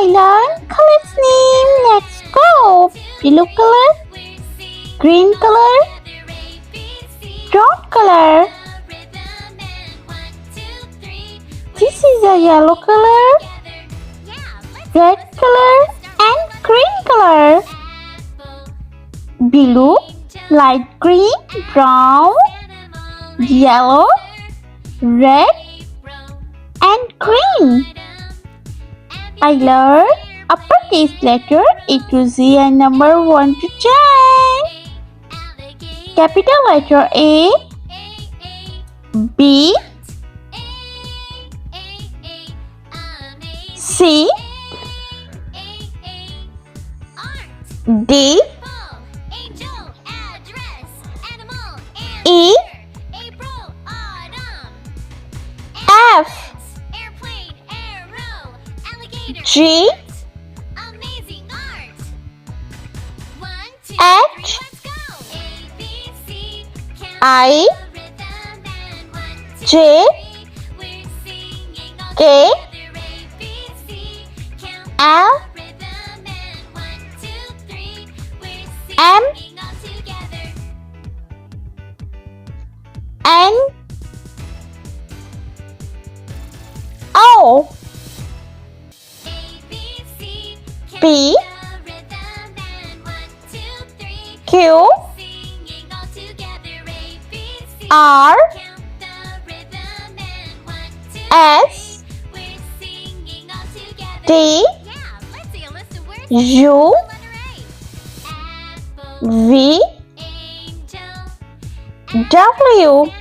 learn color's name. Let's go. Blue color, green color, brown color. This is a yellow color, red color and green color. Blue, light green, brown, yellow, red and green. I learned uppercase letter A to Z and number 1 to 10. Capital letter A, B, C, D, E, F, G, H, I, J, K, L, M, N, O, P, Q, R, S, T, U, V, W,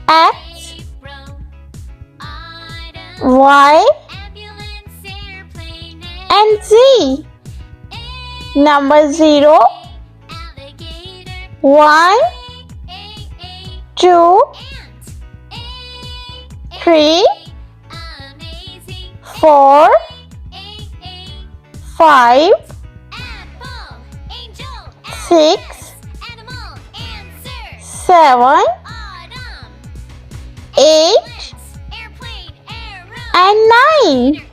X, Y, and Z. Number 0, 1, 2, 3, 4, 5, 6, 7, 8, and 9.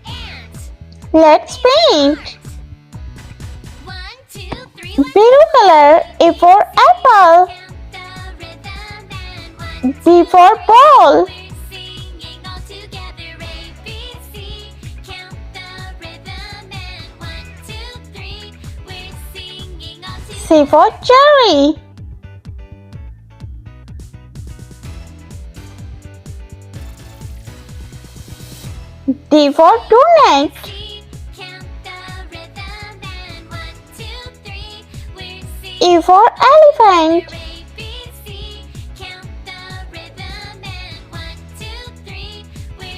Let's paint. Blue color, A for apple, B for ball, C for cherry, D for donut, E for elephant,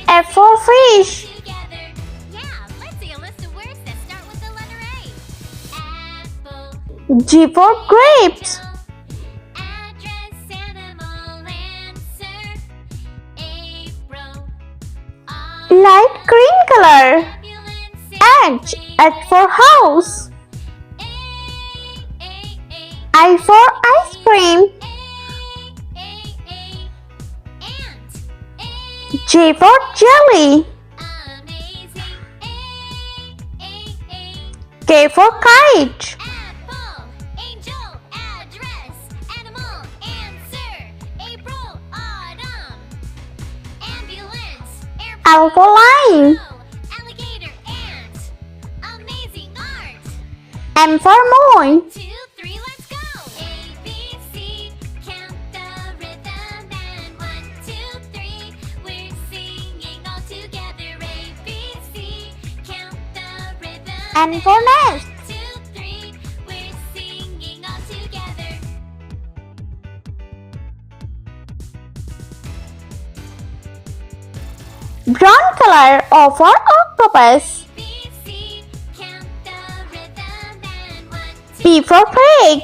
F for fish, G for grapes, light green color, H for house, I for ice cream, J for jelly, K for kite, L for lion, M for moon, N for nest, brown color, O for octopus, P for pig,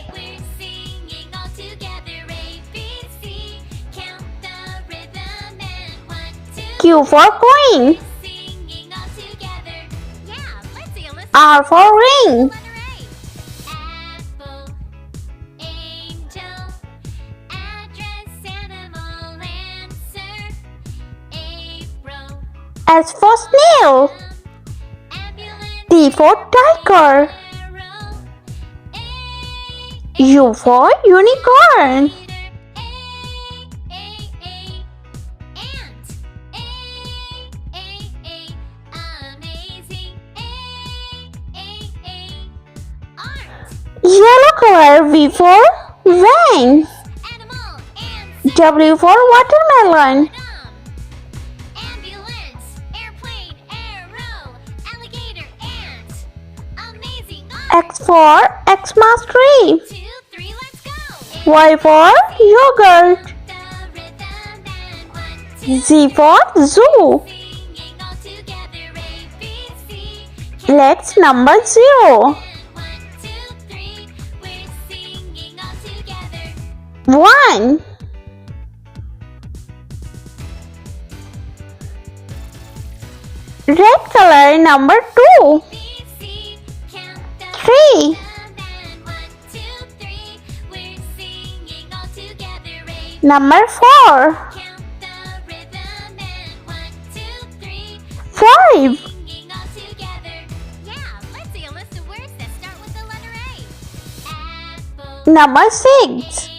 Q for queen, R for ring, S for snail. T for tiger. U for unicorn. Yellow color. V for van. W for watermelon. X for Xmas tree. Y for yogurt. Z for zoo. Let's number 0. 1. Red color. Number 2. 3. Number 4. 5. Number 6.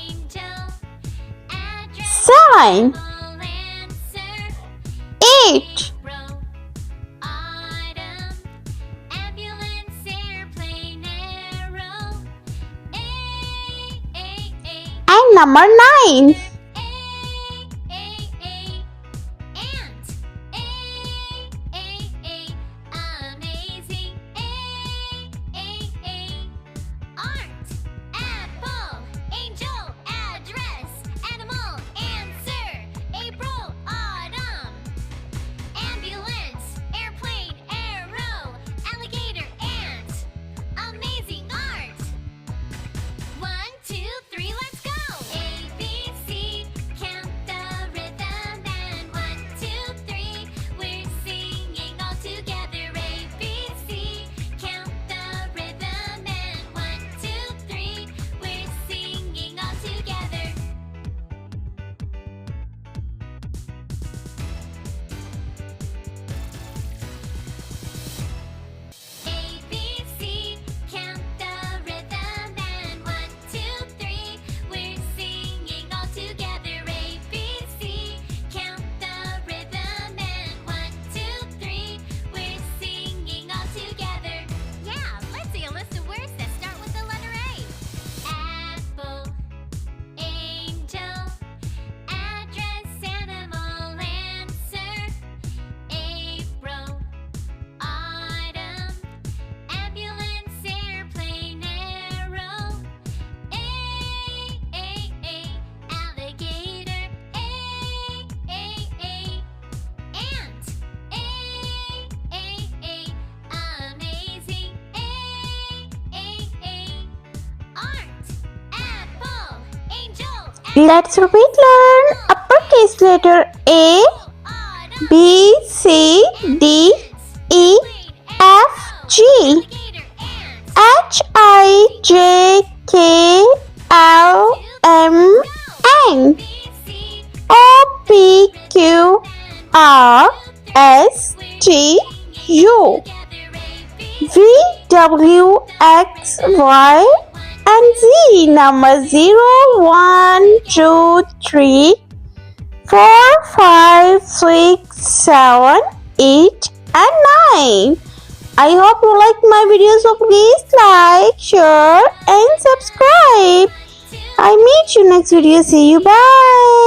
7. 8. And number 9. Let's repeat learn uppercase letter A, B, C, D, E, F, G, H, I, J, K, L, M, N, O, P, Q, R, S, T, U, V, W, X, Y, and Z. Number 0, 1, 2, 3, 4, 5, 6, 7, 8, and 9. I hope you like my video, so please like, share, and subscribe. I meet you next video. See you. Bye.